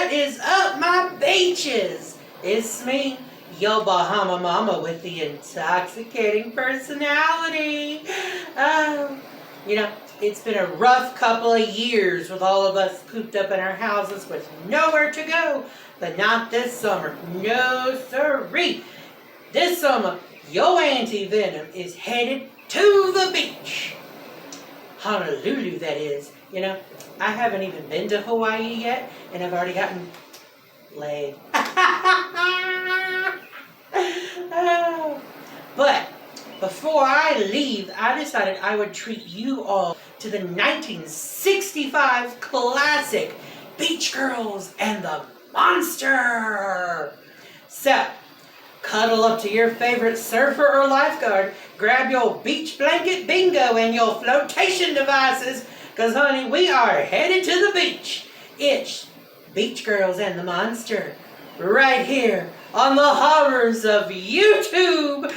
What is up, my beaches? It's me, your Bahama Mama with the intoxicating personality. It's been a rough couple of years with all of us cooped up in our houses with nowhere to go, but not this summer. No sirree. This summer, your Auntie Venom is headed to the beach. Honolulu, that is. I haven't even been to Hawaii yet, and I've already gotten laid. But before I leave, I decided I would treat you all to the 1965 classic Beach Girls and the Monster. So, cuddle up to your favorite surfer or lifeguard, grab your beach blanket bingo and your flotation devices, because, honey, we are headed to the beach. It's Beach Girls and the Monster, right here on the horrors of YouTube.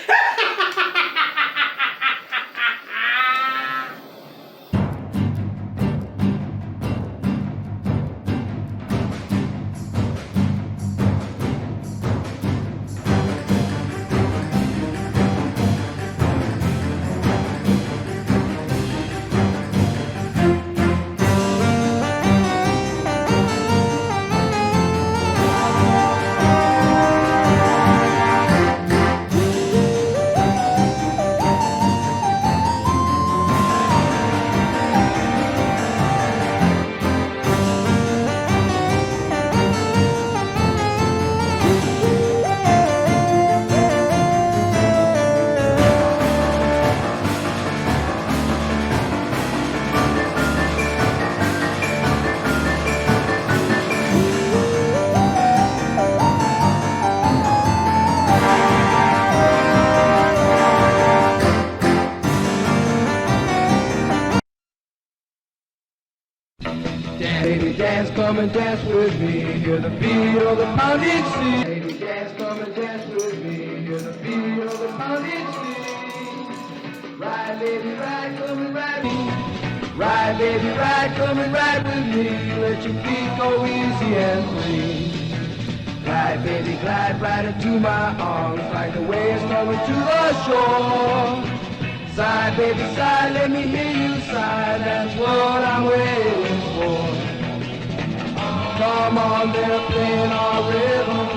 Lady dance, come and dance with me, hear the beat of the pounding sea. Lady dance, come and dance with me, hear the beat of the pounding sea. Ride, baby, ride, come and ride with me. Ride, baby, ride, come and ride with me. Let your feet go easy and free. Glide, baby, glide right into my arms, like the waves coming to the shore. Sigh, baby, sigh, let me hear you sigh, that's what I'm waiting for. Come on, they're playing our rhythm,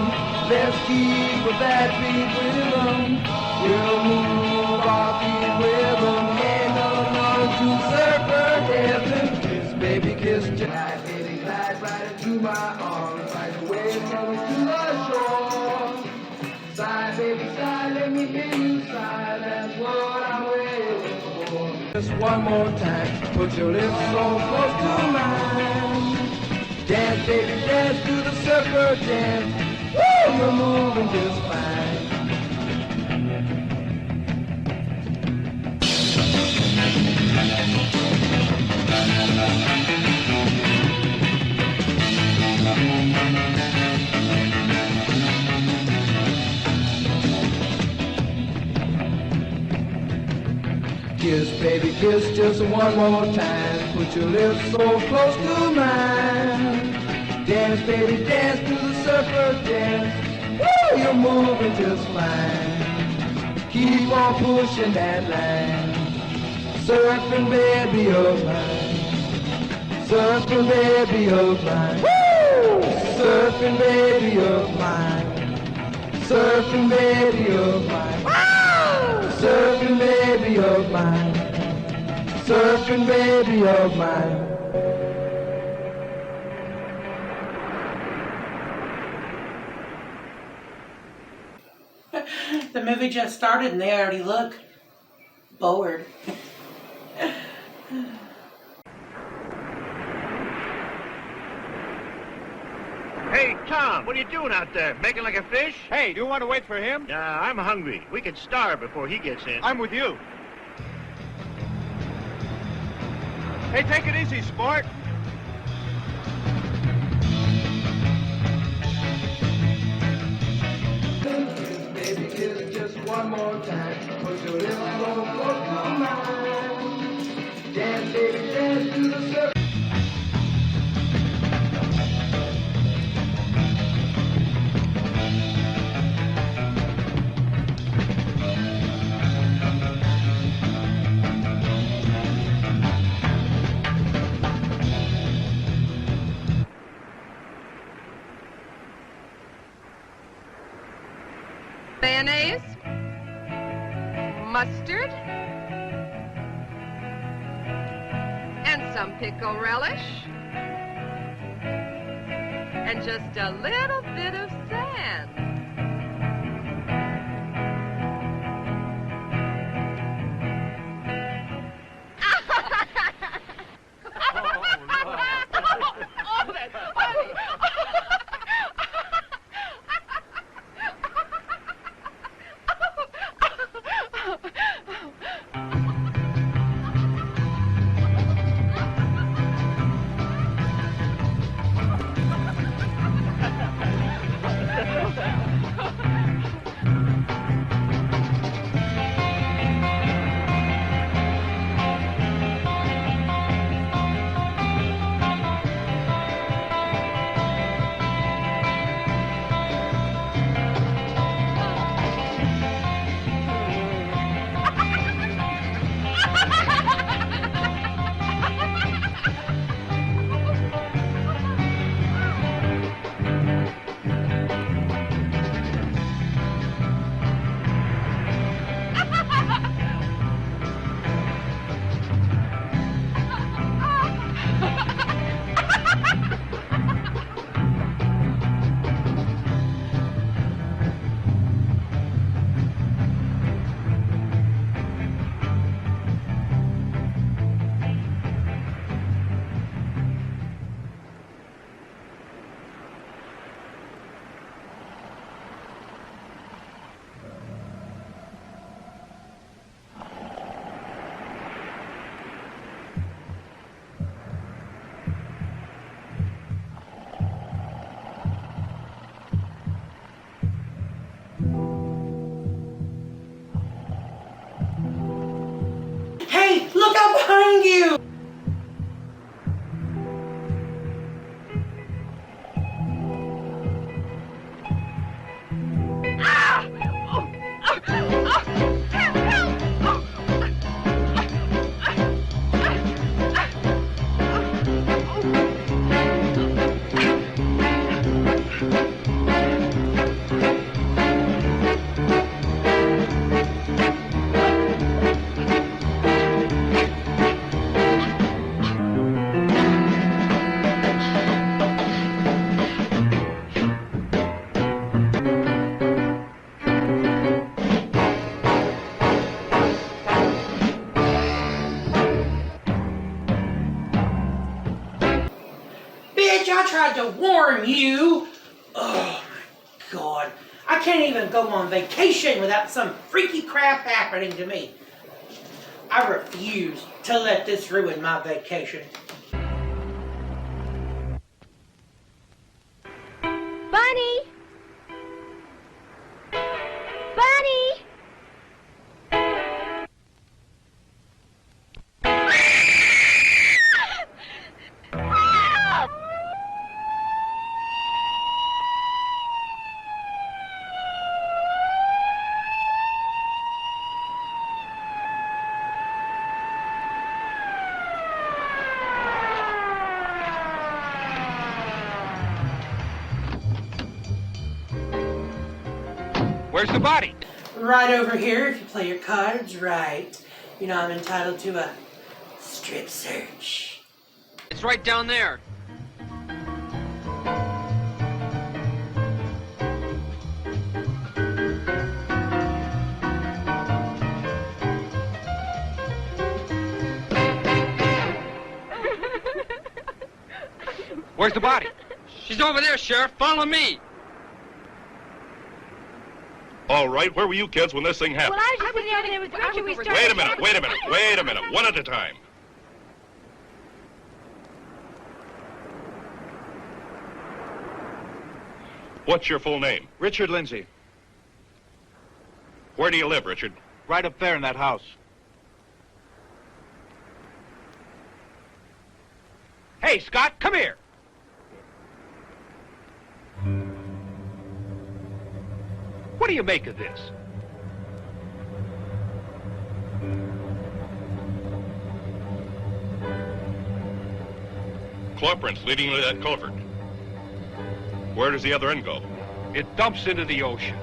let's keep with that beat rhythm. We'll move our feet with them, ain't no one to surfer dancing. Kiss, baby, kiss, glide, baby, glide right into my arms, like the waves coming to the shore. Sigh, baby, sigh, let me hear you sigh, that's what I'm waiting for. Just one more time, put your lips so close to mine. Dance, baby, dance to the surfer dance. Woo, you're moving just fine. Kiss, baby, kiss just one more time. Put your lips so close to mine. Dance, baby, dance to the surfer dance. Woo, you're moving just fine. Keep on pushing that line. Surfing, baby, of mine. Surfing, baby, of mine. Woo! Surfing, baby, of mine. Surfing, baby, of mine. Surfing, baby of mine. Surfing, baby of mine. The movie just started and they already look bored. Hey, Tom, what are you doing out there? Making like a fish? Hey, do you want to wait for him? Nah, I'm hungry. We could starve before he gets in. I'm with you. Hey, take it easy, sport. Baby, kiss just one more time. Put your lips so close to mine. Dance, baby, dance to the surf. mustard, and some pickle relish, and just a little bit of sand. Oh, that's funny. Hey, look out behind you! Bitch, I tried to warn you. Oh my God. I can't even go on vacation without some freaky crap happening to me. I refuse to let this ruin my vacation. Bunny! Bunny! Where's the body? Right over here, if you play your cards right. You know I'm entitled to a strip search. It's right down there. Where's the body? She's over there, Sheriff. Follow me. All right, where were you kids when this thing happened? Well, I was just sitting over there with Richard. We started... Wait a minute, one at a time. What's your full name? Richard Lindsay. Where do you live, Richard? Right up there in that house. Hey, Scott, come here. What do you make of this? Claw prints leading to that culvert. Where does the other end go? It dumps into the ocean.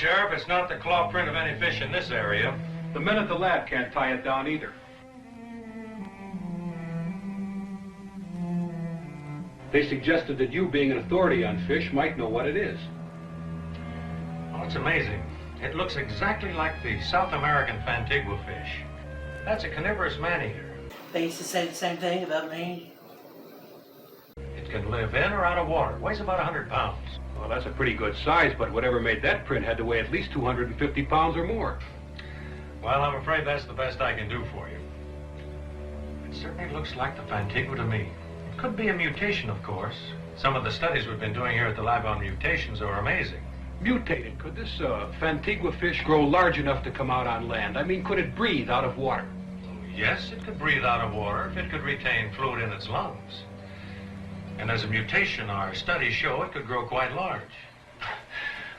Sheriff. It's not the claw print of any fish in this area. The men at the lab can't tie it down either. They suggested that you, being an authority on fish, might know what it is. Well, it's amazing. It looks exactly like the South American fantigua fish. That's a carnivorous man-eater. They used to say the same thing about me. It can live in or out of water. Weighs about 100 pounds. Well, that's a pretty good size, but whatever made that print had to weigh at least 250 pounds or more. Well, I'm afraid that's the best I can do for you. It certainly looks like the fantigua to me. It could be a mutation, of course. Some of the studies we've been doing here at the lab on mutations are amazing. Mutated. Could this fantigua fish grow large enough to come out on land? I mean, could it breathe out of water? Yes, it could breathe out of water if it could retain fluid in its lungs. And as a mutation, our studies show it could grow quite large.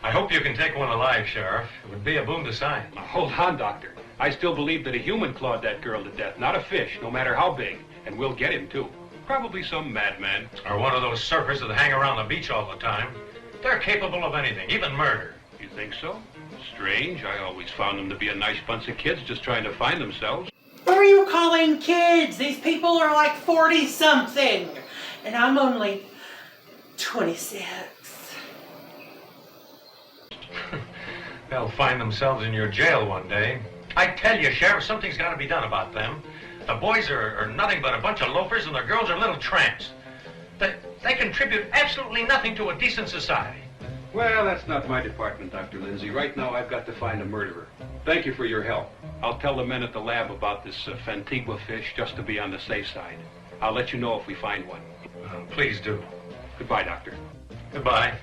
I hope you can take one alive, Sheriff. It would be a boon to science. Now, hold on, Doctor. I still believe that a human clawed that girl to death, not a fish, no matter how big. And we'll get him, too. Probably some madman. Or one of those surfers that hang around the beach all the time. They're capable of anything, even murder. You think so? Strange. I always found them to be a nice bunch of kids just trying to find themselves. What are you calling kids? These people are like 40-something. And I'm only 26. They'll find themselves in your jail one day. I tell you, Sheriff, something's got to be done about them. The boys are nothing but a bunch of loafers, and the girls are little tramps. They contribute absolutely nothing to a decent society. Well, that's not my department, Dr. Lindsay. Right now, I've got to find a murderer. Thank you for your help. I'll tell the men at the lab about this fantigua fish just to be on the safe side. I'll let you know if we find one. Please do. Goodbye, Doctor. Goodbye.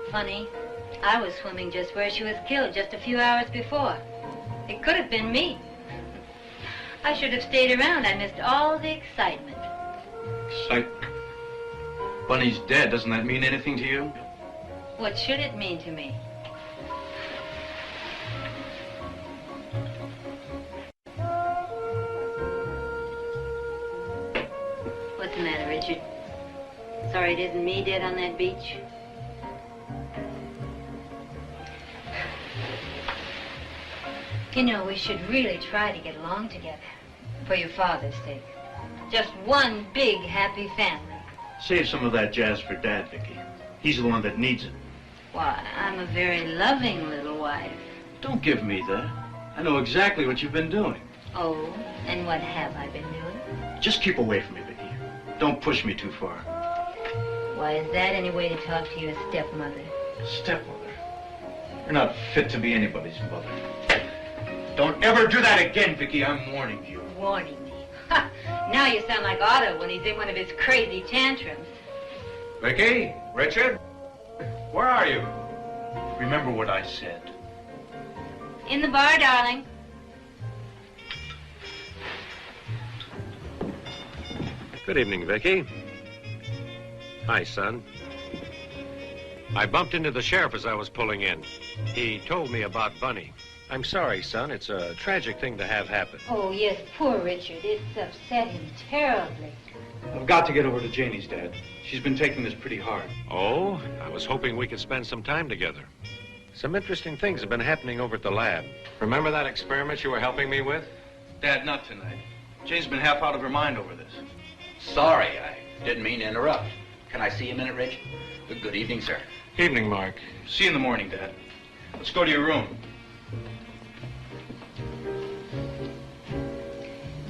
Funny, I was swimming just where she was killed just a few hours before. It could have been me. I should have stayed around. I missed all the excitement. Excitement? Bunny's dead. Doesn't that mean anything to you? What should it mean to me? What's the matter, Richard? Sorry it isn't me dead on that beach? You know, we should really try to get along together. For your father's sake. Just one big, happy family. Save some of that jazz for Dad, Vicky. He's the one that needs it. Why, I'm a very loving little wife. Don't give me that. I know exactly what you've been doing. Oh, and what have I been doing? Just keep away from me, Vicky. Don't push me too far. Why, is that any way to talk to your stepmother? Stepmother? You're not fit to be anybody's mother. Don't ever do that again, Vicky. I'm warning you. Warning me? Ha! Now you sound like Otto when he's in one of his crazy tantrums. Vicky? Richard? Where are you? Remember what I said. In the bar, darling. Good evening, Vicky. Hi, son. I bumped into the sheriff as I was pulling in. He told me about Bunny. I'm sorry, son. It's a tragic thing to have happen. Oh, yes, poor Richard. It's upset him terribly. I've got to get over to Janie's, Dad. She's been taking this pretty hard. Oh, I was hoping we could spend some time together. Some interesting things have been happening over at the lab. Remember that experiment you were helping me with? Dad, not tonight. Jane's been half out of her mind over this. Sorry, I didn't mean to interrupt. Can I see you a minute, Rich? Good evening, sir. Evening, Mark. See you in the morning, Dad. Let's go to your room.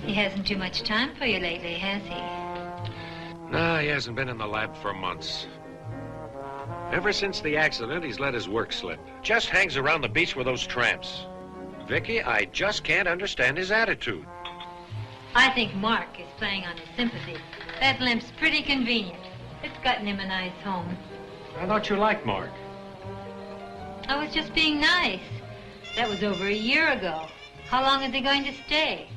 He hasn't too much time for you lately, has he? No, he hasn't been in the lab for months. Ever since the accident, he's let his work slip. Just hangs around the beach with those tramps. Vicky, I just can't understand his attitude. I think Mark is playing on his sympathy. That limp's pretty convenient. It's gotten him a nice home. I thought you liked Mark. I was just being nice. That was over a year ago. How long is he going to stay?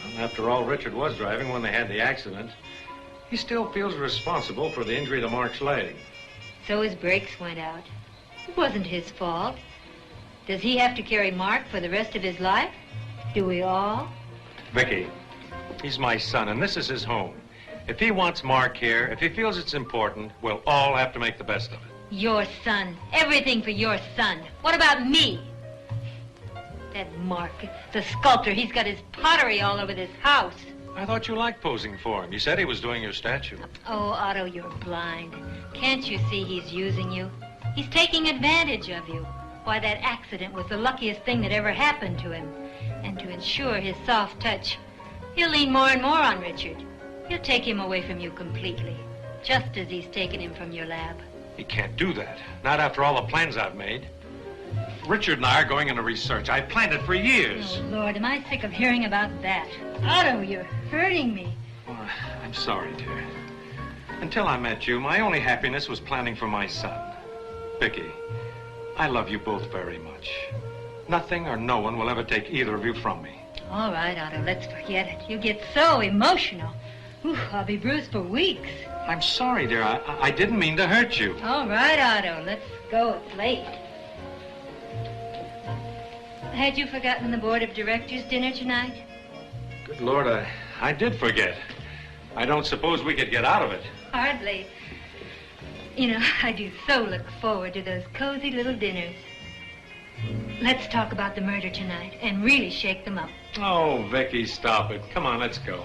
Well, after all, Richard was driving when they had the accident. He still feels responsible for the injury to Mark's leg. So his brakes went out. It wasn't his fault. Does he have to carry Mark for the rest of his life? Do we all? Vicky, he's my son, and this is his home. If he wants Mark here, if he feels it's important, we'll all have to make the best of it. Your son. Everything for your son. What about me? That Mark, the sculptor, he's got his pottery all over this house. I thought you liked posing for him. You said he was doing your statue. Oh, Otto, you're blind. Can't you see he's using you? He's taking advantage of you. Why, that accident was the luckiest thing that ever happened to him. And to ensure his soft touch, he'll lean more and more on Richard. He'll take him away from you completely, just as he's taken him from your lab. He can't do that. Not after all the plans I've made. Richard and I are going into research. I planned it for years. Oh, Lord, am I sick of hearing about that. Otto, you're hurting me. Well, I'm sorry, dear. Until I met you, my only happiness was planning for my son. Vicky, I love you both very much. Nothing or no one will ever take either of you from me. All right, Otto, let's forget it. You get so emotional. Ooh, I'll be bruised for weeks. I'm sorry, dear. I didn't mean to hurt you. All right, Otto, let's go. It's late. Had you forgotten the board of directors dinner tonight? Good Lord, I did forget. I don't suppose we could get out of it. Hardly. You know, I do so look forward to those cozy little dinners. Let's talk about the murder tonight and really shake them up. Oh, Vicky, stop it. Come on, let's go.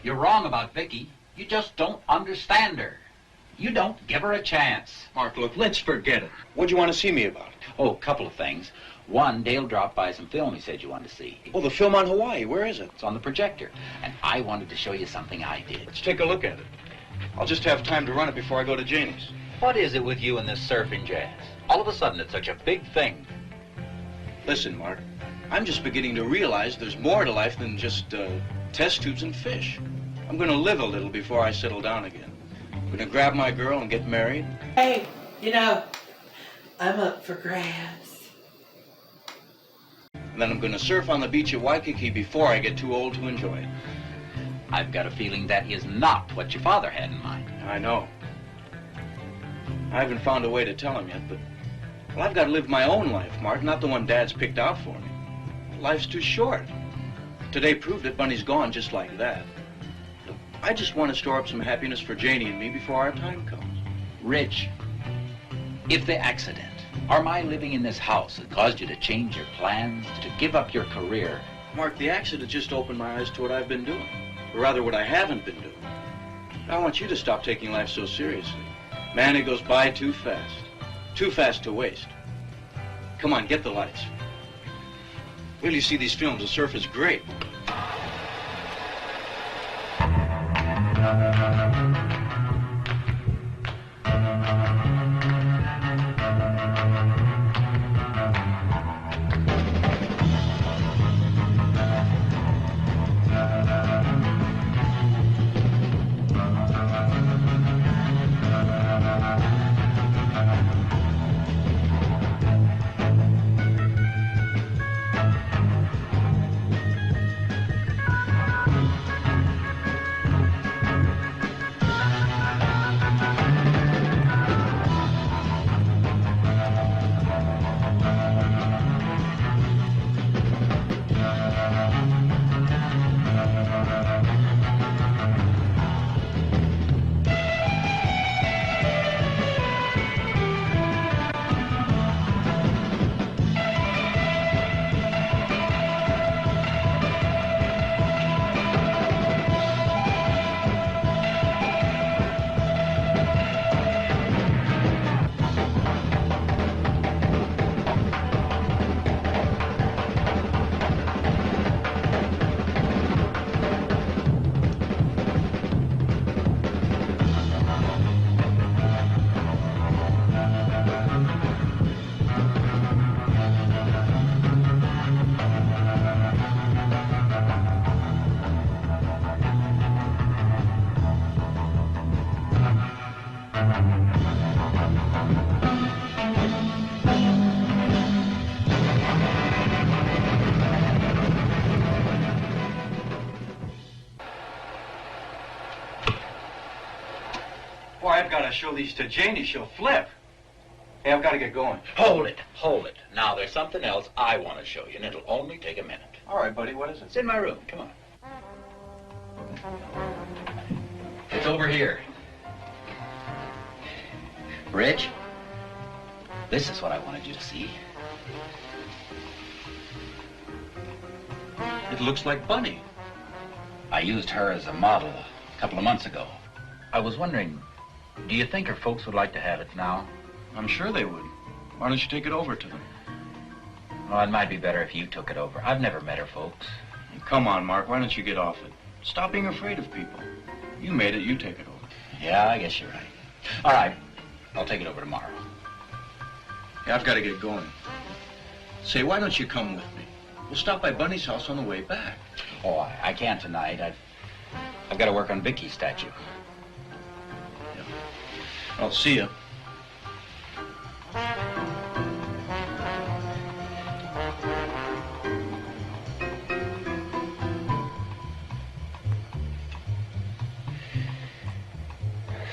You're wrong about Vicky. You just don't understand her. You don't give her a chance. Mark, look, let's forget it. What'd you want to see me about? Oh, a couple of things. One, Dale dropped by some film he said you wanted to see. Oh, the film on Hawaii. Where is it? It's on the projector. And I wanted to show you something I did. Let's take a look at it. I'll just have time to run it before I go to Janie's. What is it with you and this surfing jazz? All of a sudden, it's such a big thing. Listen, Mark, I'm just beginning to realize there's more to life than just test tubes and fish. I'm going to live a little before I settle down again. I'm going to grab my girl and get married. Hey, you know, I'm up for grabs. And then I'm going to surf on the beach at Waikiki before I get too old to enjoy it. I've got a feeling that is not what your father had in mind. I know. I haven't found a way to tell him yet, but... Well, I've got to live my own life, Mark, not the one Dad's picked out for me. Life's too short. Today proved it. Bunny's gone just like that. I just want to store up some happiness for Janie and me before our time comes. Rich, if the accident or my living in this house had caused you to change your plans, to give up your career... Mark, the accident just opened my eyes to what I've been doing. Or rather, what I haven't been doing. I want you to stop taking life so seriously. Man, it goes by too fast. Too fast to waste. Come on, get the lights. Well, you see these films, the surf is great. Boy, I've got to show these to Janie. She'll flip. Hey, I've got to get going. Hold it, hold it. Now, there's something else I want to show you, and it'll only take a minute. All right, buddy, what is it? It's in my room. Come on. It's over here. Rich, this is what I wanted you to see. It looks like Bunny. I used her as a model a couple of months ago. I was wondering, do you think her folks would like to have it now? I'm sure they would. Why don't you take it over to them? Well, it might be better if you took it over. I've never met her folks. Come on, Mark, why don't you get off it? Stop being afraid of people. You made it, you take it over. Yeah, I guess you're right. All right, I'll take it over tomorrow. Yeah, I've got to get going. Say, why don't you come with me? We'll stop by Bunny's house on the way back. Oh, I can't tonight. I've got to work on Vicky's statue. Yeah. I'll see you.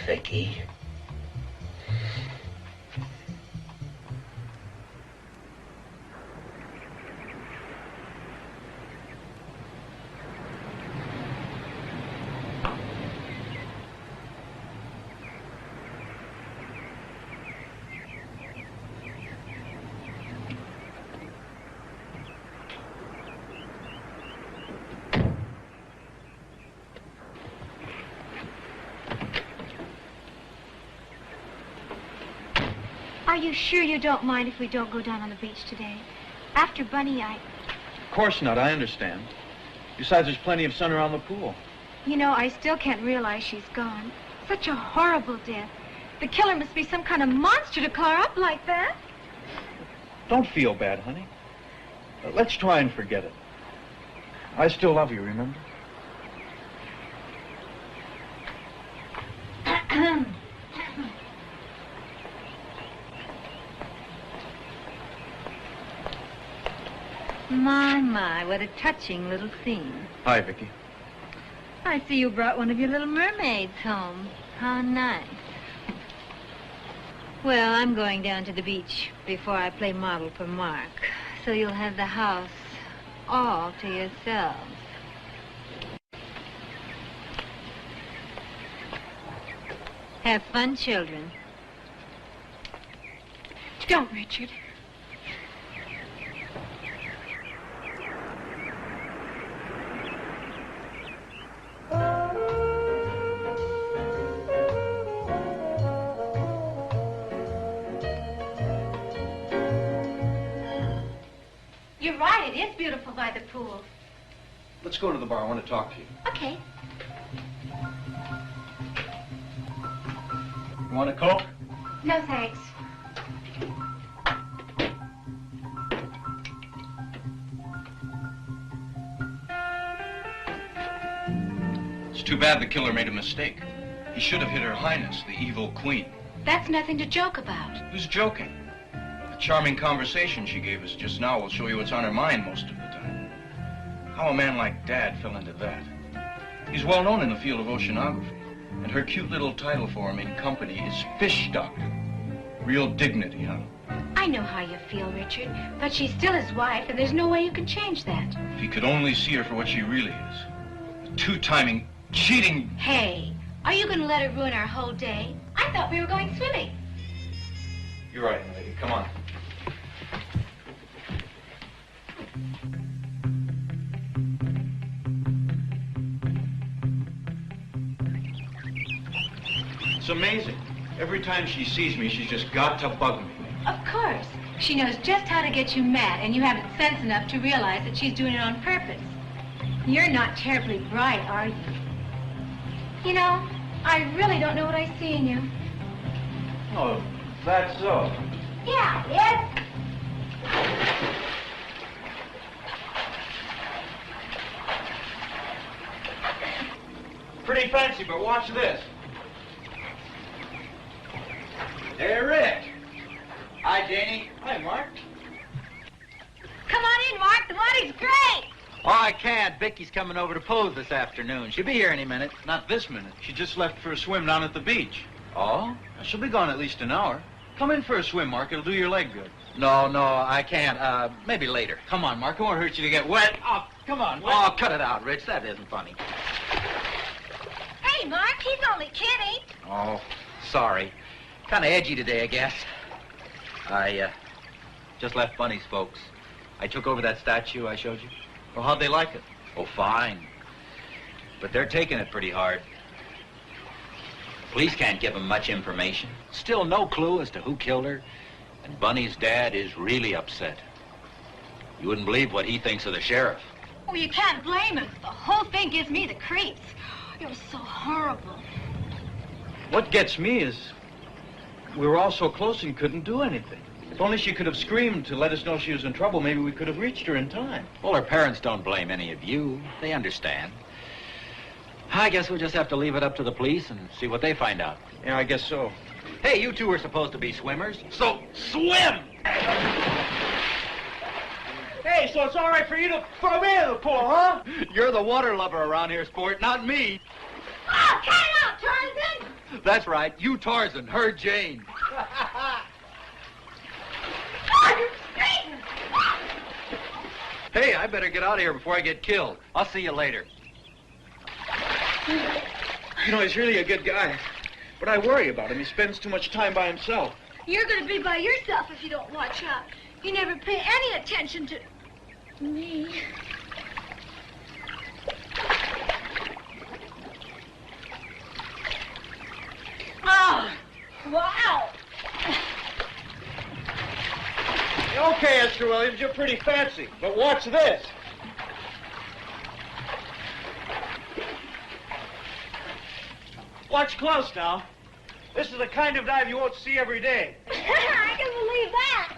Vicky. Are you sure you don't mind if we don't go down on the beach today? After Bunny, Of course not, I understand. Besides, there's plenty of sun around the pool. You know, I still can't realize she's gone. Such a horrible death. The killer must be some kind of monster to claw up like that. Don't feel bad, honey. Let's try and forget it. I still love you, remember? My, what a touching little scene. Hi, Vicky. I see you brought one of your little mermaids home. How nice. Well, I'm going down to the beach before I play model for Mark, so you'll have the house all to yourselves. Have fun, children. Don't, Richard. You're right, it is beautiful by the pool. Let's go to the bar. I want to talk to you. Okay. You want a Coke? No, thanks. It's too bad the killer made a mistake. He should have hit Her Highness, the evil queen. That's nothing to joke about. Who's joking? The charming conversation she gave us just now will show you what's on her mind most of the time. How a man like Dad fell into that. He's well known in the field of oceanography, and her cute little title for him in company is Fish Doctor. Real dignity, huh? I know how you feel, Richard, but she's still his wife, and there's no way you can change that. If he could only see her for what she really is. A two-timing, cheating... Hey, are you going to let her ruin our whole day? I thought we were going swimming. You're right, lady. Come on. It's amazing. Every time she sees me, she's just got to bug me. Of course. She knows just how to get you mad, and you haven't sense enough to realize that she's doing it on purpose. You're not terribly bright, are you? You know, I really don't know what I see in you. Oh, that's so. Yeah, yes. Pretty fancy, but watch this. Hey, Rick. Hi, Janie. Hi, Mark. Come on in, Mark. The water's great. Oh, I can't. Vicky's coming over to pose this afternoon. She'll be here any minute. Not this minute. She just left for a swim down at the beach. Oh? She'll be gone at least an hour. Come in for a swim, Mark. It'll do your leg good. No, I can't. Maybe later. Come on, Mark. It won't hurt you to get wet. Oh, come on. Wet. Oh, cut it out, Rich. That isn't funny. Hey, Mark, he's only kidding. Oh, sorry. Kind of edgy today, I guess. I just left Bunny's folks. I took over that statue I showed you. Well, how'd they like it? Oh, fine. But they're taking it pretty hard. Police can't give them much information. Still no clue as to who killed her. And Bunny's dad is really upset. You wouldn't believe what he thinks of the sheriff. Oh, you can't blame him. The whole thing gives me the creeps. It was so horrible. What gets me is we were all so close and couldn't do anything. If only she could have screamed to let us know she was in trouble, maybe we could have reached her in time. Well, her parents don't blame any of you. They understand. I guess we'll just have to leave it up to the police and see what they find out. Yeah, I guess so. Hey, you two were supposed to be swimmers, so swim! Hey, so it's all right for you to throw me in the pool, huh? You're the water lover around here, sport, not me. Oh, cut it out, Tarzan! That's right, you Tarzan, her Jane. Oh, you're screaming! Hey, I better get out of here before I get killed. I'll see you later. You know, he's really a good guy. But I worry about him. He spends too much time by himself. You're going to be by yourself if you don't watch out. You never pay any attention to me. Oh, wow. Okay, Esther Williams, you're pretty fancy. But watch this. Watch close now. This is the kind of dive you won't see every day. I can believe that.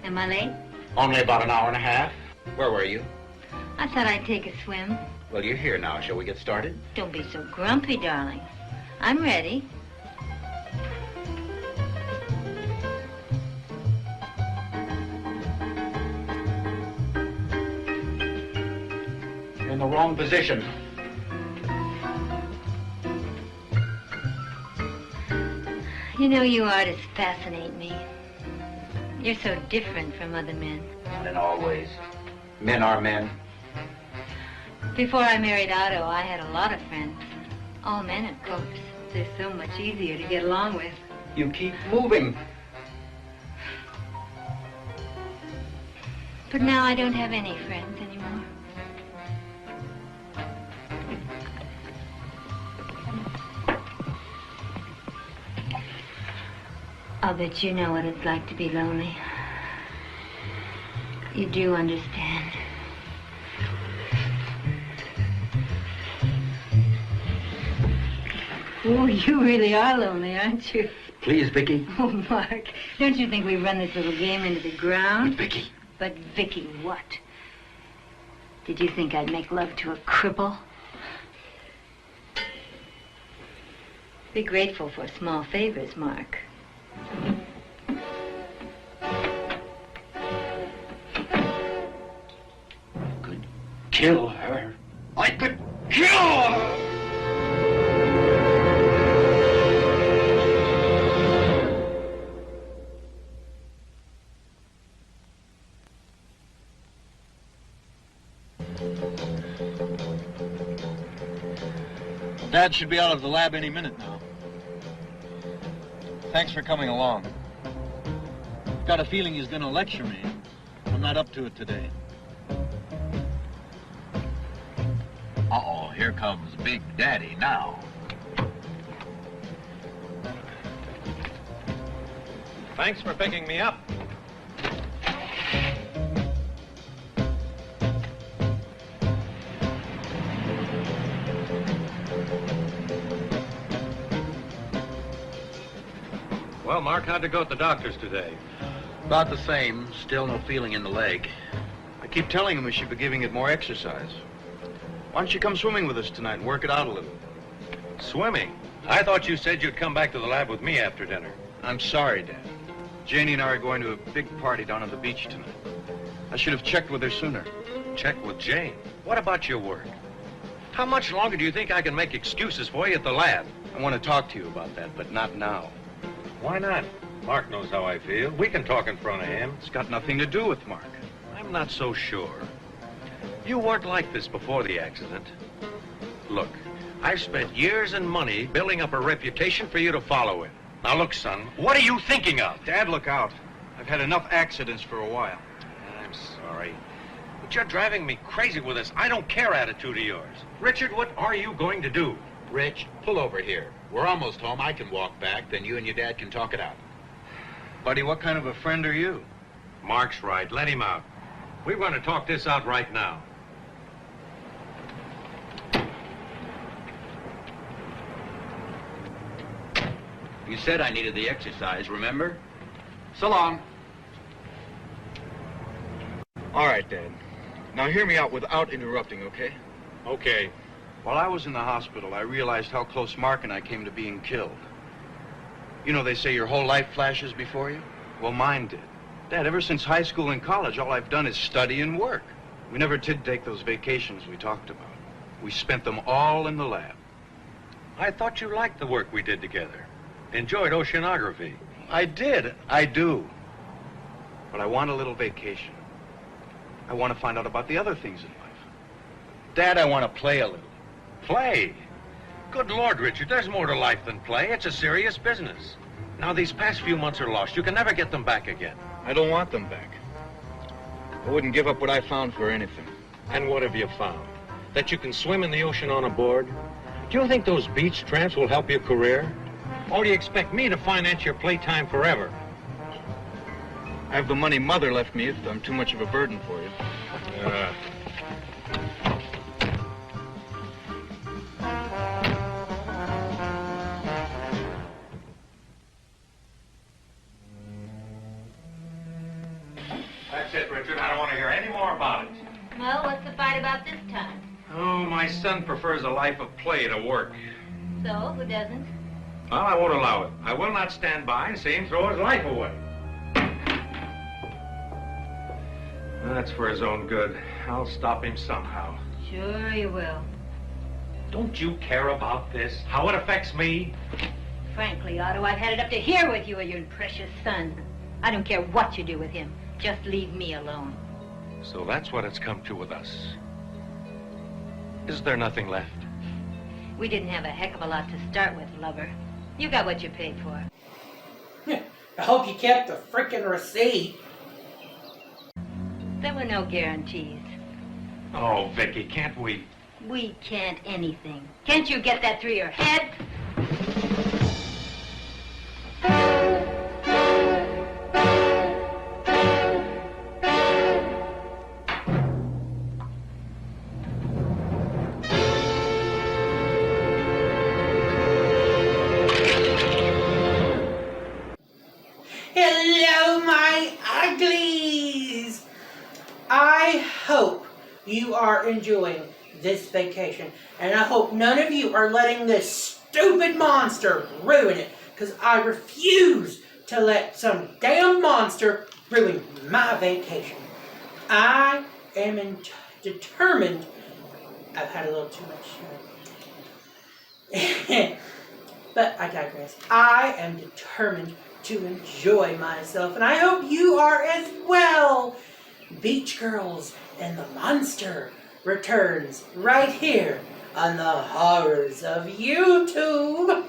Am I late? Only about an hour and a half. Where were you? I thought I'd take a swim. Well, you're here now. Shall we get started? Don't be so grumpy, darling. I'm ready. You're in the wrong position. You know, you artists fascinate me. You're so different from other men. Not in all ways. Men are men. Before I married Otto, I had a lot of friends. All men, of course. They're so much easier to get along with. You keep moving. But now I don't have any friends anymore. I'll bet you know what it's like to be lonely. You do understand. Oh, you really are lonely, aren't you? Please, Vicky. Oh, Mark, don't you think we run this little game into the ground? But Vicky. But Vicky, what? Did you think I'd make love to a cripple? Be grateful for small favors, Mark. Could kill her. I could kill her! Dad should be out of the lab any minute now. Thanks for coming along. Got a feeling he's gonna lecture me. I'm not up to it today. Uh-oh, here comes Big Daddy now. Thanks for picking me up. Well, Mark, how'd it go at the doctor's today? About the same. Still no feeling in the leg. I keep telling him we should be giving it more exercise. Why don't you come swimming with us tonight and work it out a little? Swimming? I thought you said you'd come back to the lab with me after dinner. I'm sorry, Dad. Janie and I are going to a big party down on the beach tonight. I should have checked with her sooner. Check with Jane. What about your work? How much longer do you think I can make excuses for you at the lab? I want to talk to you about that, but not now. Why not? Mark knows how I feel. We can talk in front of him. It's got nothing to do with Mark. I'm not so sure. You weren't like this before the accident. Look, I've spent years and money building up a reputation for you to follow in. Now look, son, what are you thinking of? Dad, look out. I've had enough accidents for a while. I'm sorry. But you're driving me crazy with this I don't care attitude of yours. Richard, what are you going to do? Rich, pull over here. We're almost home. I can walk back. Then you and your dad can talk it out. Buddy, what kind of a friend are you? Mark's right. Let him out. We're going to talk this out right now. You said I needed the exercise, remember? So long. All right, Dad. Now hear me out without interrupting, okay? Okay. While I was in the hospital, I realized how close Mark and I came to being killed. You know, they say your whole life flashes before you? Well, mine did. Dad, ever since high school and college, all I've done is study and work. We never did take those vacations we talked about. We spent them all in the lab. I thought you liked the work we did together. Enjoyed oceanography. I did. I do. But I want a little vacation. I want to find out about the other things in life. Dad, I want to play a little. Play? Good Lord, Richard, there's more to life than play. It's a serious business. Now, these past few months are lost. You can never get them back again. I don't want them back. I wouldn't give up what I found for anything. And what have you found? That you can swim in the ocean on a board? Do you think those beach tramps will help your career? Or do you expect me to finance your playtime forever? I have the money Mother left me if I'm too much of a burden for you. That's it, Richard. I don't want to hear any more about it. Well, what's the fight about this time? Oh, my son prefers a life of play to work. So, who doesn't? Well, I won't allow it. I will not stand by and see him throw his life away. That's for his own good. I'll stop him somehow. Sure you will. Don't you care about this? How it affects me? Frankly, Otto, I've had it up to here with you and your precious son. I don't care what you do with him. Just leave me alone. So that's what it's come to with us. Is there nothing left? We didn't have a heck of a lot to start with, lover. You got what you paid for. I hope you kept the frickin' receipt. There were no guarantees. Oh, Vicky, can't we? We can't anything. Can't you get that through your head? you are enjoying this vacation. And I hope none of you are letting this stupid monster ruin it, because I refuse to let some damn monster ruin my vacation. I am determined. I've had a little too much. But I digress. I am determined to enjoy myself, and I hope you are as well. Beach Girls and the Monster returns right here on the horrors of YouTube.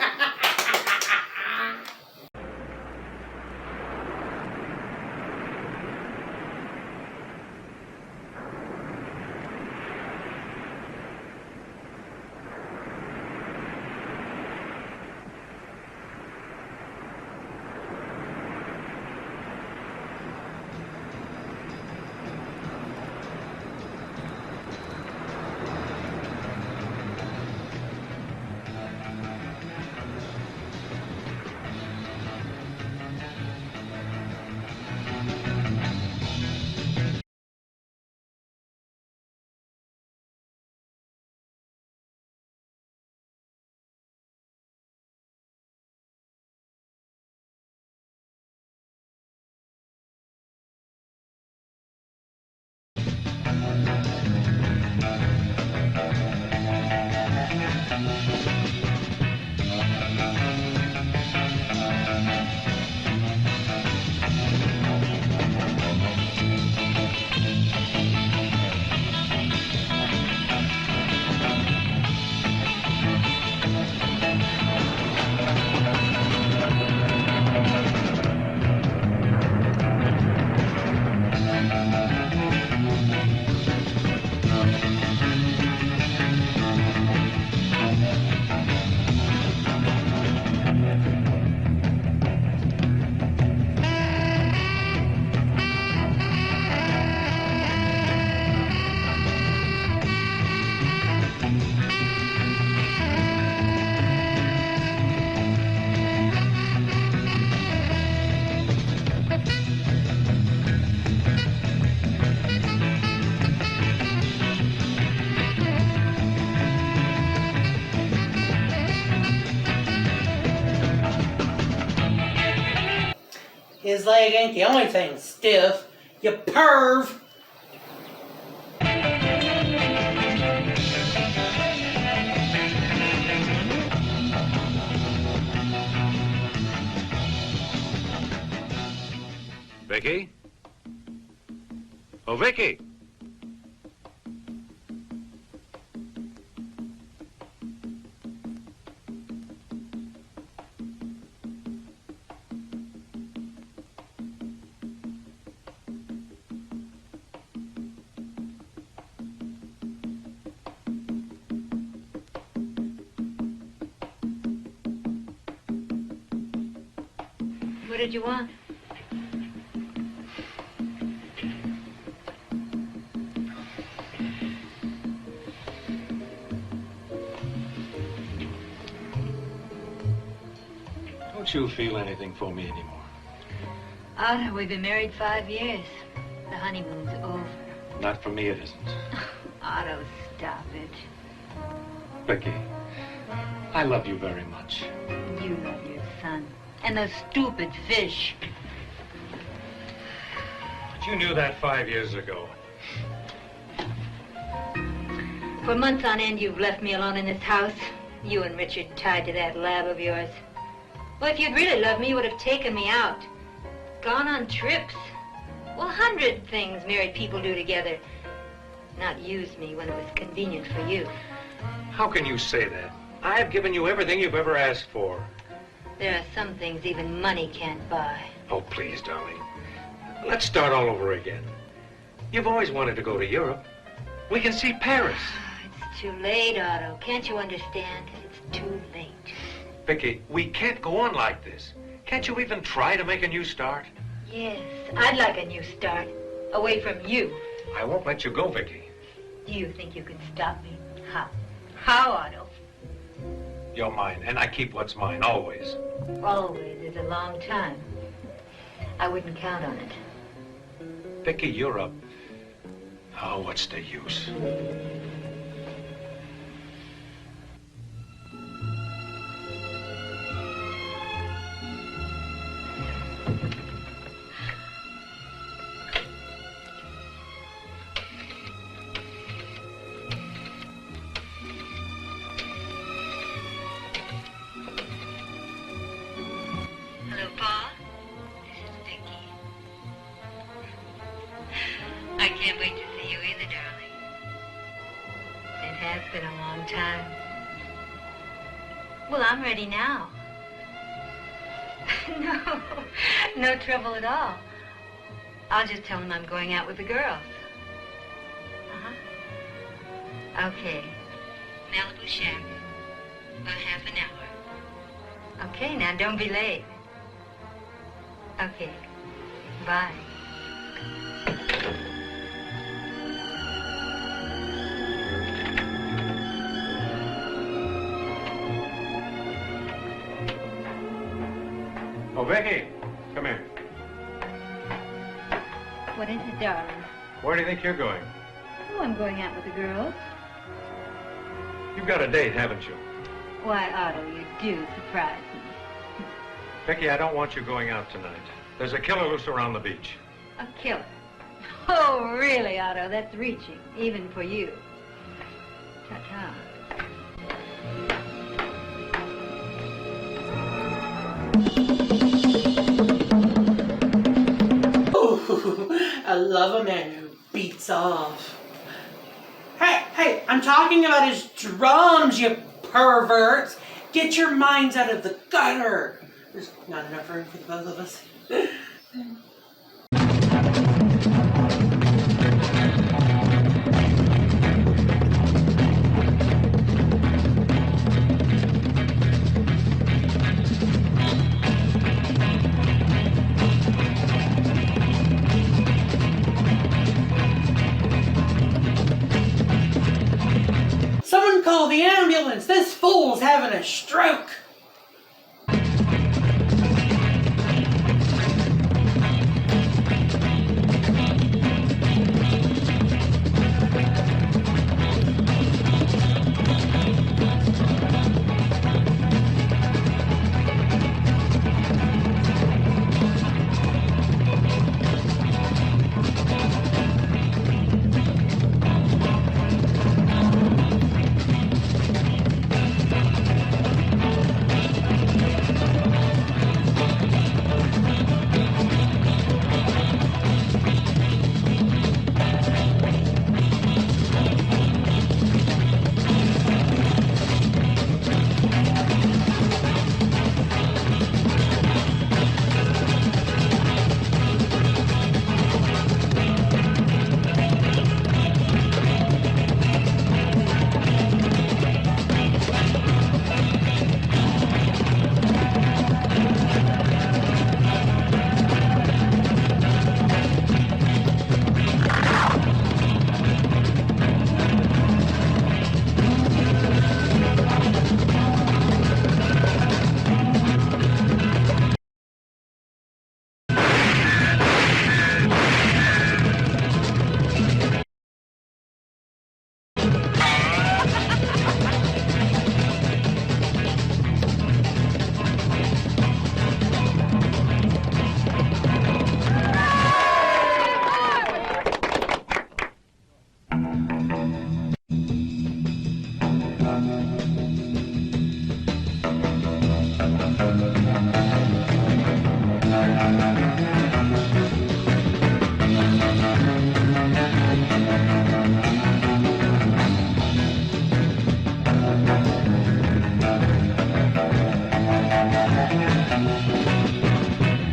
His leg ain't the only thing stiff, you perv. Vicky? Oh, Vicky! What did you want? Don't you feel anything for me anymore? Otto, we've been married 5 years. The honeymoon's over. Not for me, it isn't. Otto, stop it. Vicky, I love you very much. You love your son. And those stupid fish. But you knew that 5 years ago. For months on end, you've left me alone in this house. You and Richard tied to that lab of yours. Well, if you'd really loved me, you would have taken me out. Gone on trips. Well, 100 things married people do together. Not used me when it was convenient for you. How can you say that? I have given you everything you've ever asked for. There are some things even money can't buy. Oh, please, darling. Let's start all over again. You've always wanted to go to Europe. We can see Paris. It's too late, Otto. Can't you understand? It's too late. Vicky, we can't go on like this. Can't you even try to make a new start? Yes, I'd like a new start. Away from you. I won't let you go, Vicky. Do you think you can stop me? How? How, Otto? You're mine, and I keep what's mine, always. Always is a long time. I wouldn't count on it. Vicky, you're Oh, what's the use? Hello, Pa. This is Vicky. I can't wait to see you either, darling. It has been a long time. Well, I'm ready now. No trouble at all. I'll just tell him I'm going out with the girls. Okay. Malibu Shack. About half an hour. Okay, now don't be late. Okay. Bye. Oh, Vicky, come here. What is it, darling? Where do you think you're going? Oh, I'm going out with the girls. You've got a date, haven't you? Why, Otto, you do surprise me. Vicky, I don't want you going out tonight. There's a killer loose around the beach. A killer. Oh, really, Otto? That's reaching, even for you. Ta-ta. Ooh, I love a man who beats off. Hey, I'm talking about his drums, you perverts. Get your minds out of the gutter. There's not enough room for the both of us. Someone call the ambulance. This fool's having a stroke.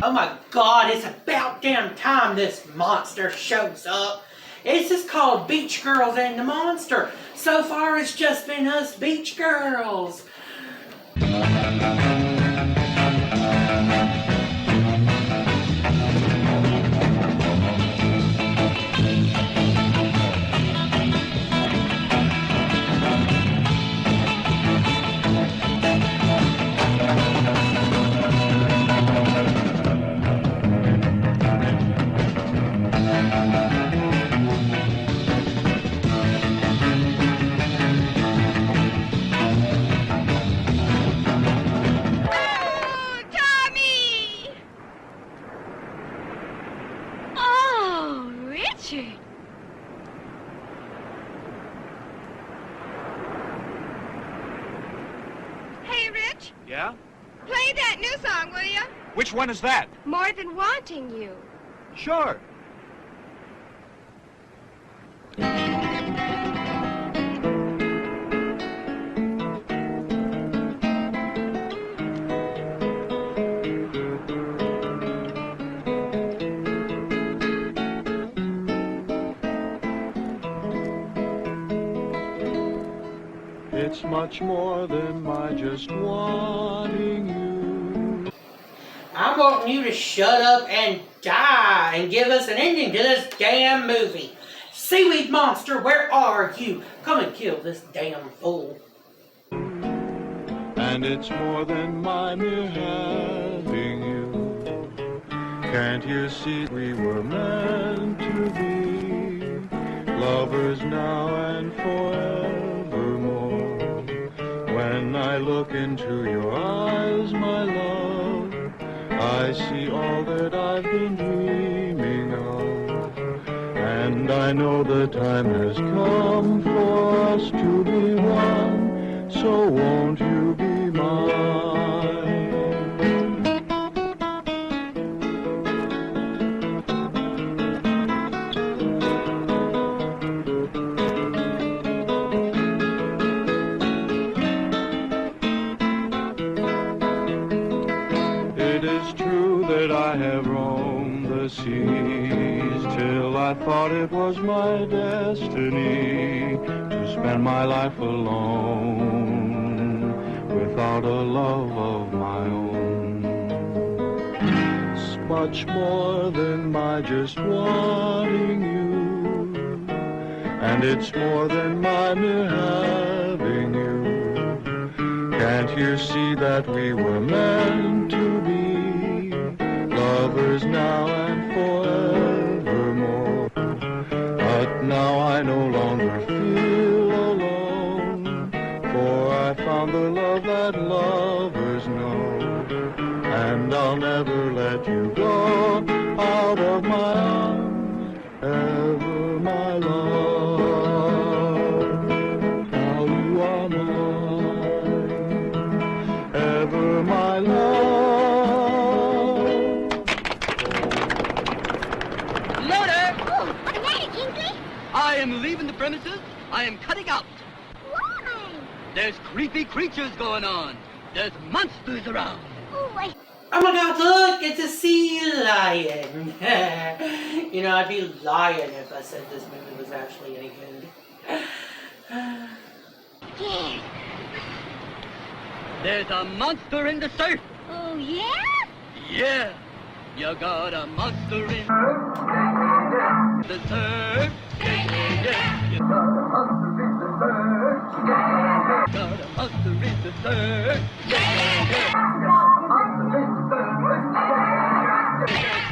Oh my God, it's about damn time this monster shows up. This is called Beach Girls and the Monster. So far it's just been us beach girls. Yeah? Play that new song, will you? Which one is that? More Than Wanting You. Sure. It's much more than my just wanting you. I want you to shut up and die and give us an ending to this damn movie. Seaweed monster, where are you? Come and kill this damn fool. And it's more than my mere having you. Can't you see we were meant to be lovers now and forevermore? When I look into your eyes, my love, I see all that I've been dreaming of. And I know the time has come for us to be one, so won't you be mine? It is true that I have roamed the seas till I thought it was my destiny to spend my life alone without a love of my own. It's much more than my just wanting you, and it's more than my mere having you. Can't you see that we were meant to be lovers now and forevermore? But now I no longer feel alone, for I found the love that lovers know. And I'll never let you go out of my arms, ever my love. Now you are mine, ever my love. Loader! Oh, what's the matter, Kingsley? I am leaving the premises. I am cutting out. Why? There's creepy creatures going on. There's monsters around. Oh, Oh my God, look, it's a sea lion. You know, I'd be lying if I said this movie was actually any good. yeah. There's a monster in the surf. Oh, yeah? Yeah. You got a monster in the surf. Yeah. You got a monster in the surf. Got a monster in the surf.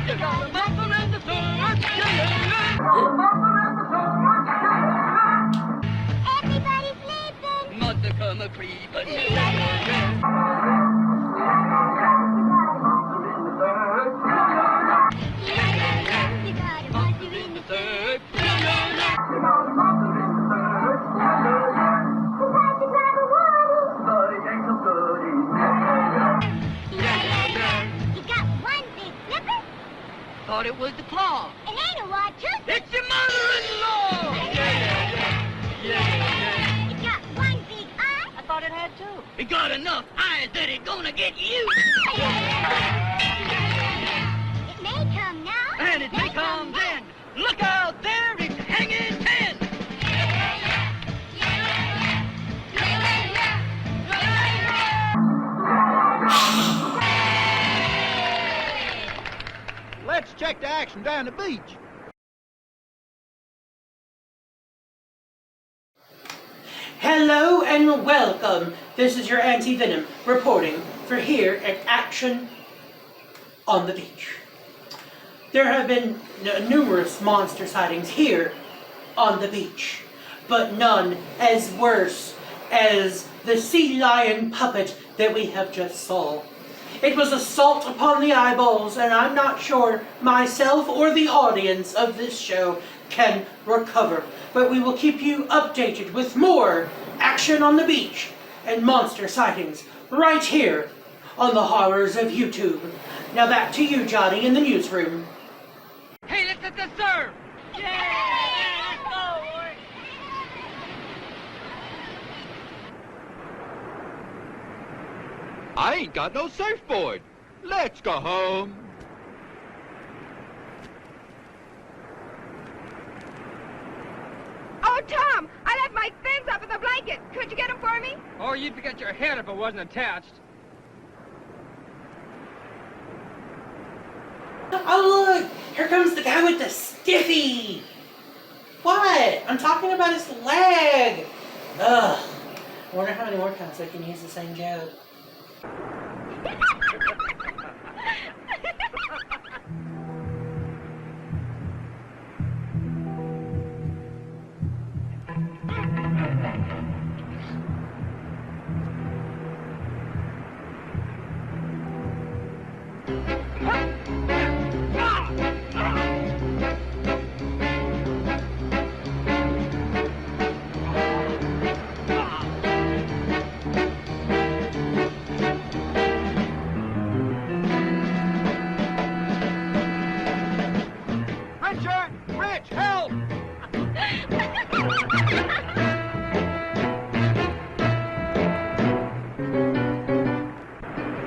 You got a monster in the surf. Everybody's sleeping. Monster come a creeping. You got a monster in the surf. You got one big flipper. Thought it was the claw. It ain't a wad tooth. It's your mother-in-law. Yeah. You got one big eye. I thought it had two. It got enough eyes that it's gonna get you. It may come now. And it may come then. Look out there, it's hanging 10. Let's check the action down the beach. Hello and welcome. This is your Auntie Venom reporting for here at Action on the Beach. There have been numerous monster sightings here on the beach, but none as worse as the sea lion puppet that we have just saw. It was assault upon the eyeballs, and I'm not sure myself or the audience of this show can recover. But we will keep you updated with more Action on the Beach and monster sightings right here on the horrors of YouTube. Now back to you, Johnny, in the newsroom. Hey, let's get the surf! Yeah! Let's go, boy! I ain't got no surfboard. Let's go home. Oh, Tom, I left my fins up in the blanket. Could you get them for me? Oh, you'd forget your head if it wasn't attached. Oh, look! Here comes the guy with the stiffy! What? I'm talking about his leg! Ugh. I wonder how many more times I can use the same joke. Richard! Rich, help!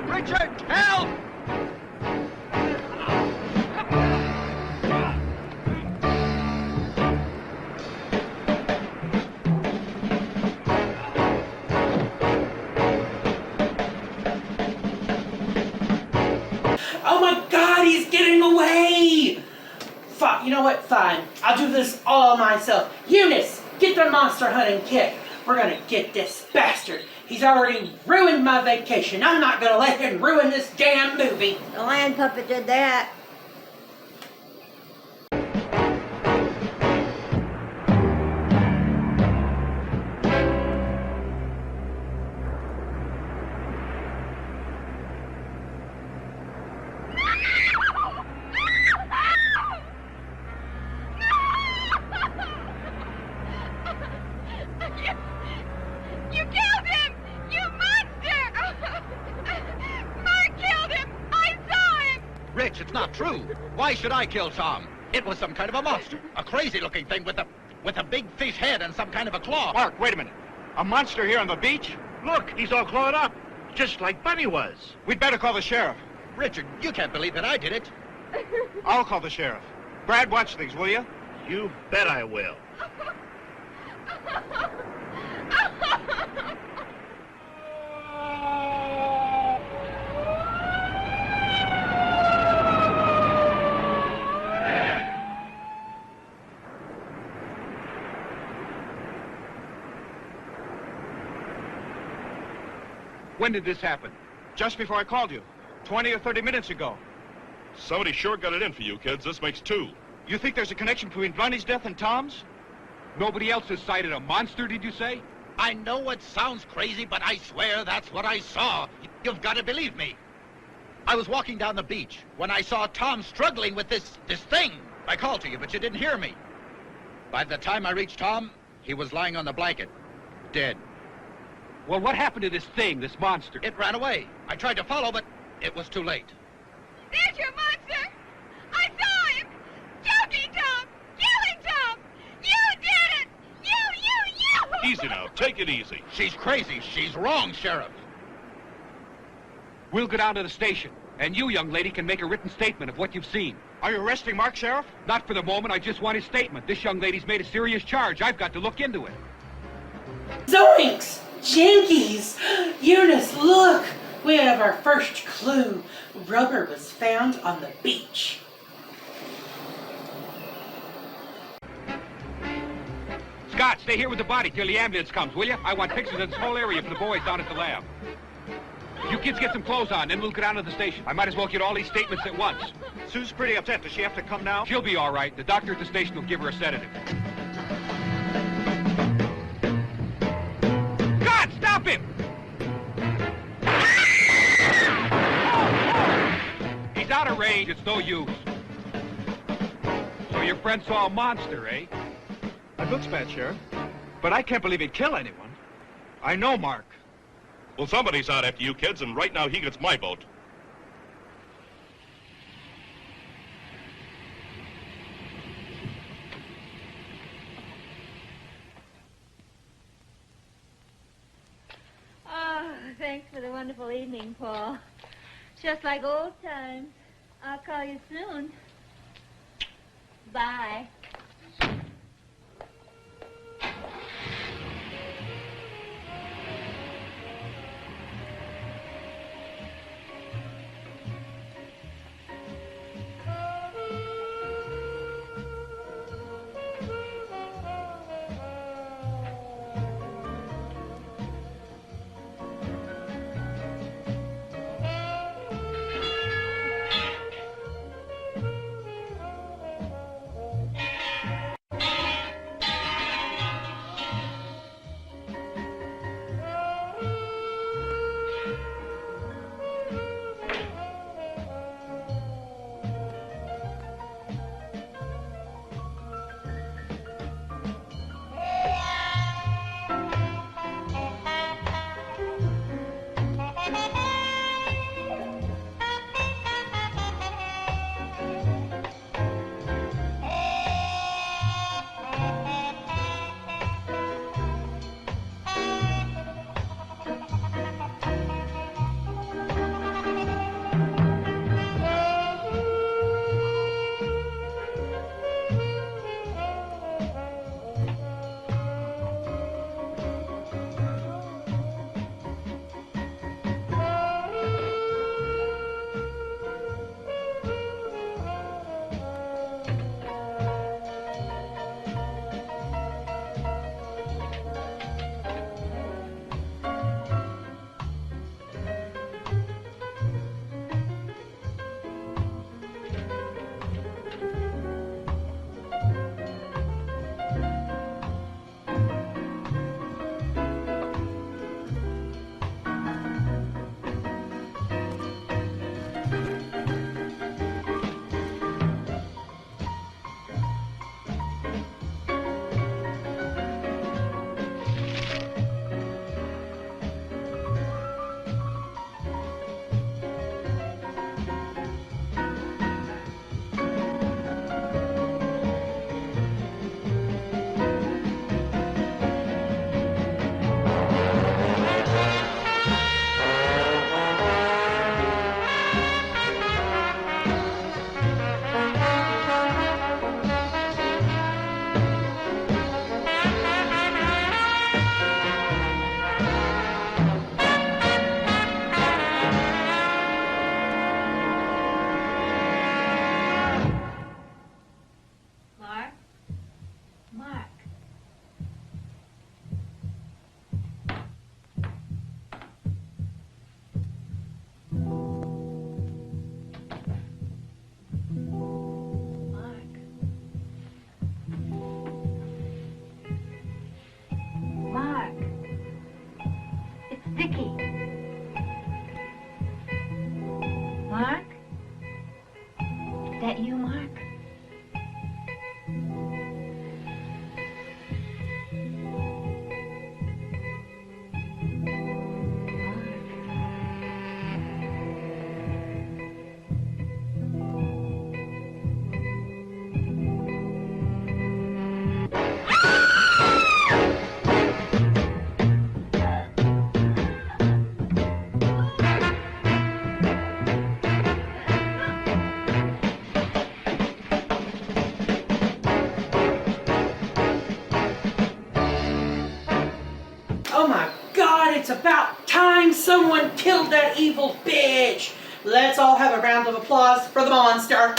Richard, help! Oh my god, he's getting away! Fuck, you know what? Fine. I'll do this all myself. Eunice, get the monster hunting kit. We're gonna get this bastard. He's already ruined my vacation. I'm not gonna let him ruin this damn movie. The land puppet did that. You killed him! You monster! Mark killed him! I saw him! Rich, it's not true. Why should I kill Tom? It was some kind of a monster. A crazy-looking thing with a big fish head and some kind of a claw. Mark, wait a minute. A monster here on the beach? Look, he's all clawed up, just like Bunny was. We'd better call the sheriff. Richard, you can't believe that I did it. I'll call the sheriff. Brad, watch things, will you? You bet I will. When did this happen? Just before I called you. 20 or 30 minutes ago. Somebody sure got it in for you, kids. This makes two. You think there's a connection between Bunny's death and Tom's? Nobody else has sighted a monster, did you say? I know it sounds crazy, but I swear that's what I saw. You've got to believe me. I was walking down the beach when I saw Tom struggling with this thing. I called to you, but you didn't hear me. By the time I reached Tom, he was lying on the blanket, dead. Well, what happened to this thing, this monster? It ran away. I tried to follow, but it was too late. There's your monster! I saw him! Choking Tom! Killing Tom! You did it! You! Easy now. Take it easy. She's crazy. She's wrong, Sheriff. We'll go down to the station, and you, young lady, can make a written statement of what you've seen. Are you arresting Mark, Sheriff? Not for the moment. I just want his statement. This young lady's made a serious charge. I've got to look into it. Zoinks! Jinkies! Eunice, look! We have our first clue. Rubber was found on the beach. Scott, stay here with the body till the ambulance comes, will you? I want pictures of this whole area for the boys down at the lab. You kids get some clothes on, then we'll go down to the station. I might as well get all these statements at once. Sue's pretty upset. Does she have to come now? She'll be all right. The doctor at the station will give her a sedative. God, stop him! He's out of range. It's no use. So your friend saw a monster, eh? That looks bad, Sheriff. But I can't believe he'd kill anyone. I know Mark. Well, somebody's out after you kids, and right now he gets my vote. Oh, thanks for the wonderful evening, Paul. Just like old times. I'll call you soon. Bye. Vicky. Mark? Is that you, Mark? Oh my God, it's about time someone killed that evil bitch. Let's all have a round of applause for the monster.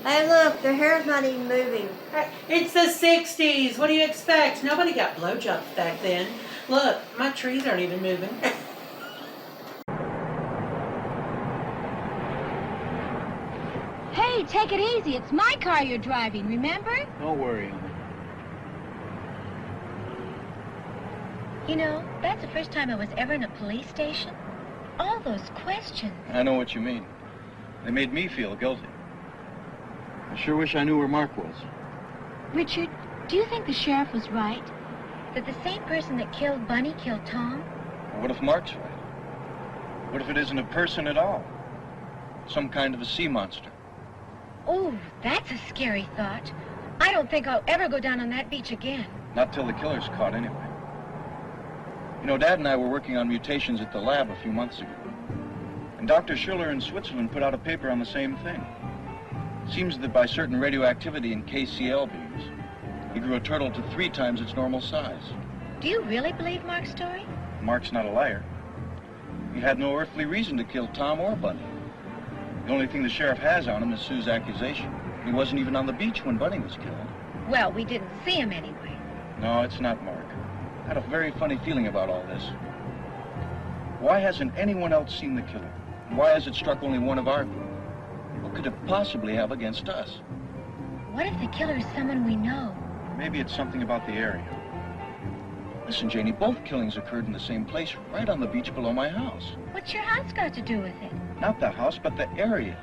Hey, look, the hair's not even moving. It's the 60s. What do you expect? Nobody got blowjobs back then. Look, my trees aren't even moving. Hey, take it easy. It's my car you're driving, remember? Don't worry, honey. You know, that's the first time I was ever in a police station. All those questions. I know what you mean. They made me feel guilty. I sure wish I knew where Mark was. Richard, do you think the sheriff was right? That the same person that killed Bunny killed Tom? Or what if Mark's right? What if it isn't a person at all? Some kind of a sea monster. Oh, that's a scary thought. I don't think I'll ever go down on that beach again. Not till the killer's caught, anyway. You know, Dad and I were working on mutations at the lab a few months ago. And Dr. Schiller in Switzerland put out a paper on the same thing. It seems that by certain radioactivity in KCl beams, he grew a turtle to 3 times its normal size. Do you really believe Mark's story? Mark's not a liar. He had no earthly reason to kill Tom or Bunny. The only thing the sheriff has on him is Sue's accusation. He wasn't even on the beach when Bunny was killed. Well, we didn't see him anyway. No, it's not Mark. I had a very funny feeling about all this. Why hasn't anyone else seen the killer? Why has it struck only one of our group? What could it possibly have against us? What if the killer is someone we know? Maybe it's something about the area. Listen, Janie, both killings occurred in the same place, right on the beach below my house. What's your house got to do with it? Not the house, but the area.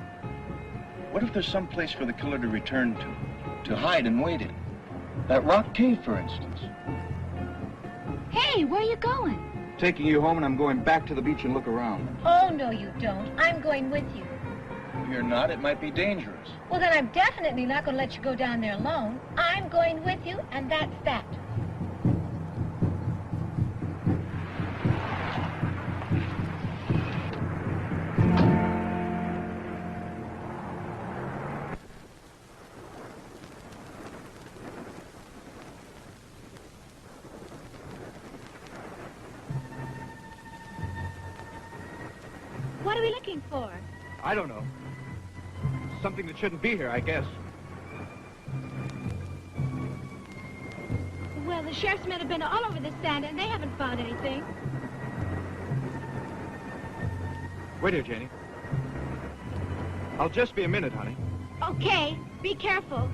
What if there's some place for the killer to return to hide and wait in? That rock cave, for instance. Hey, where are you going? Taking you home, and I'm going back to the beach and look around. Oh, no, you don't. I'm going with you. You're not. It might be dangerous. Well, then I'm definitely not going to let you go down there alone. I'm going with you, and that's that. What are we looking for? I don't know. Something that shouldn't be here, I guess. Well, the sheriff's men have been all over this sand, and they haven't found anything. Wait here, Janie. I'll just be a minute, honey. Okay, be careful.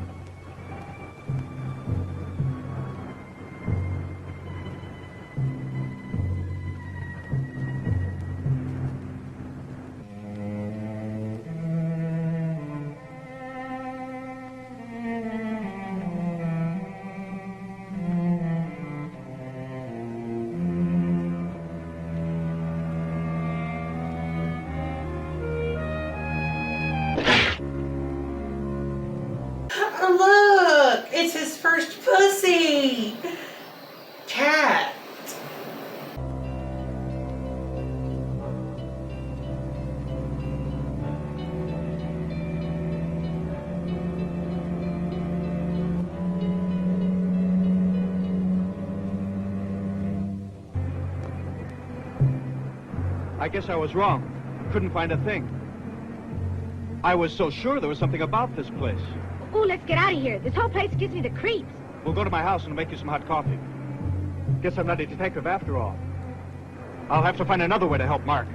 Look, it's his first pussy. Cat. I guess I was wrong. Couldn't find a thing. I was so sure there was something about this place. Ooh, let's get out of here. This whole place gives me the creeps. We'll go to my house and make you some hot coffee. Guess I'm not a detective after all. I'll have to find another way to help Mark.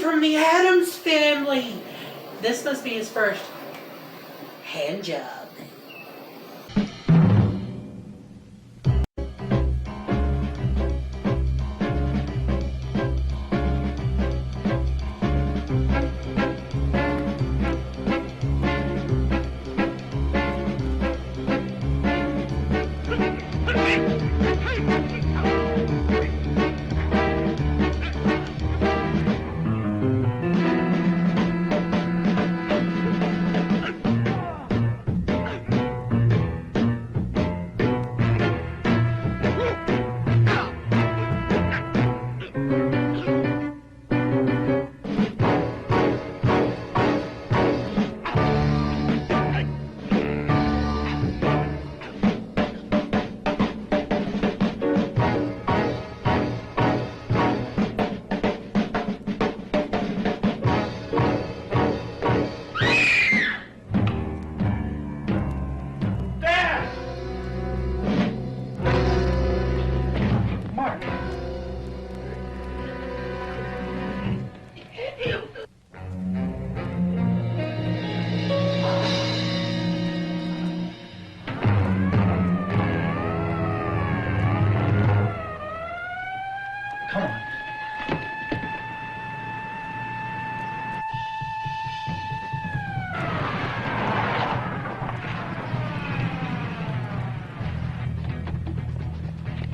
from the Addams family. This must be his first hand job.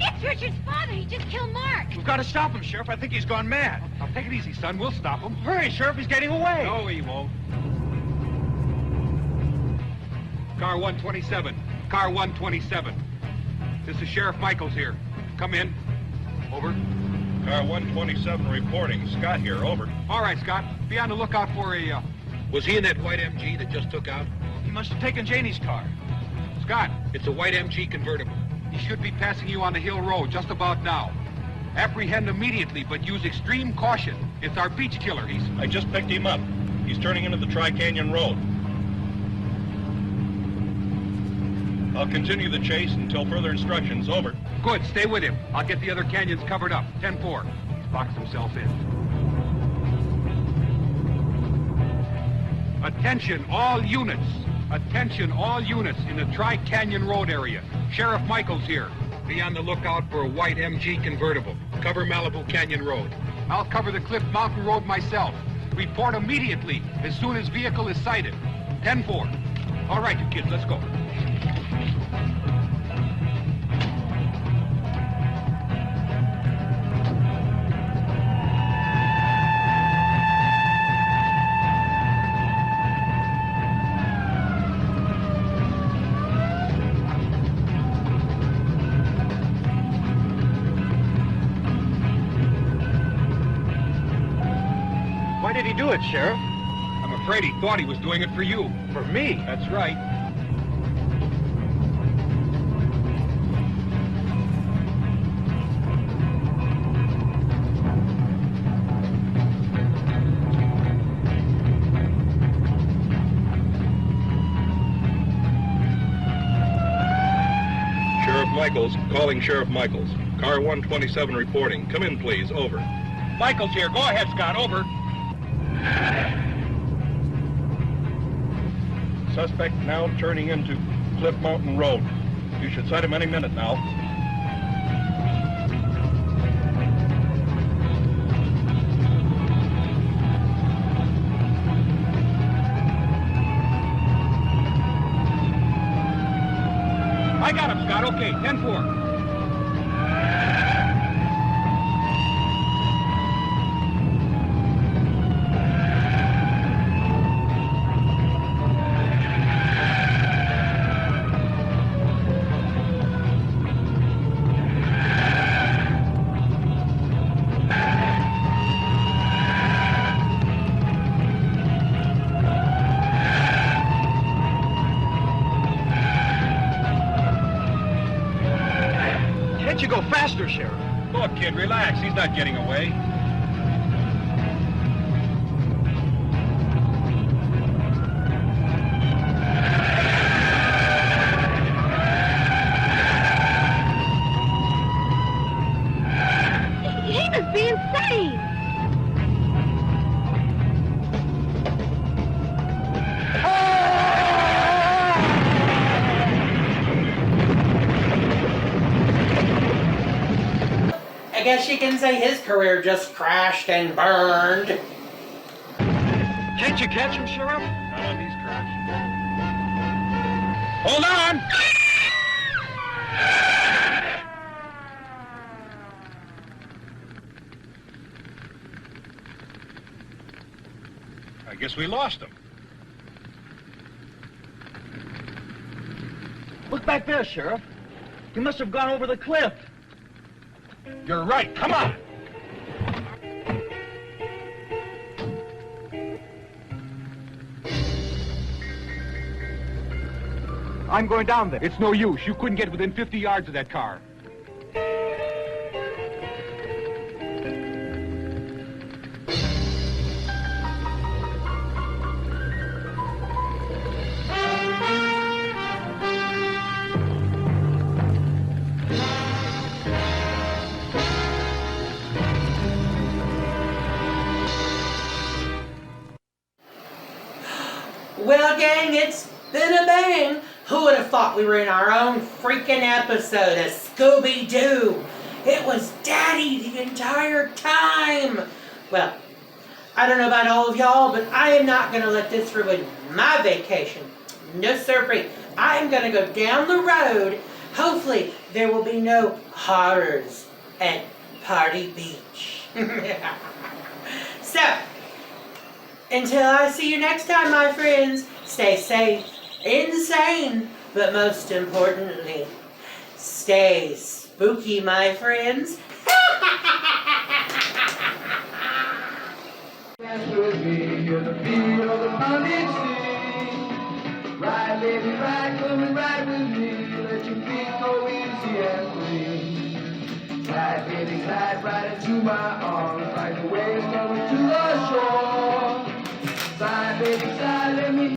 It's Richard's father. He just killed Mark. We've got to stop him, Sheriff. I think he's gone mad. Now, take it easy, son. We'll stop him. Hurry, Sheriff. He's getting away. No, he won't. Car 127. Car 127. This is Sheriff Michaels here. Come in. Over. Car 127 reporting. Scott here, over. All right, Scott. Be on the lookout for a, Was he in that white MG that just took out? He must have taken Janie's car. Scott, it's a white MG convertible. He should be passing you on the Hill Road just about now. Apprehend immediately, but use extreme caution. It's our beach killer. I just picked him up. He's turning into the Tri-Canyon Road. I'll continue the chase until further instructions. Over. Good. Stay with him. I'll get the other canyons covered up. 10-4. He's boxed himself in. Attention, all units. Attention, all units in the Tri-Canyon Road area. Sheriff Michaels here. Be on the lookout for a white MG convertible. Cover Malibu Canyon Road. I'll cover the Cliff Mountain Road myself. Report immediately as soon as vehicle is sighted. 10-4. All right, you kids, let's go. Why did he do it, Sheriff? I'm afraid he thought he was doing it for you. For me? That's right. Sheriff Michaels, calling Sheriff Michaels. Car 127 reporting. Come in, please. Over. Michaels here. Go ahead, Scott. Over. Suspect now turning into Cliff Mountain Road. You should sight him any minute now. I got him, Scott. Okay, 10-4. Can't you go faster, Sheriff? Look, kid, relax. He's not getting away. He must be insane. guess you can say his career just crashed and burned. Can't you catch him, Sheriff? No, he's crashed. Hold on! I guess we lost him. Look back there, Sheriff. He must have gone over the cliff. You're right. Come on. I'm going down there. It's no use. You couldn't get within 50 yards of that car. Well, gang, it's been a bang. Who would have thought we were in our own freaking episode of Scooby-Doo? It was Daddy the entire time. Well, I don't know about all of y'all, but I am not going to let this ruin my vacation. No sirree. I am going to go down the road. Hopefully, there will be no horrors at Party Beach. So, until I see you next time, my friends, stay safe, insane, but most importantly, stay spooky, my friends. Dance with me, hear the beat of the pounding sea. Ride, baby, ride, come and ride with me. Let your feet go easy and free. Glide, baby, glide right into my arms, like the waves coming to the shore.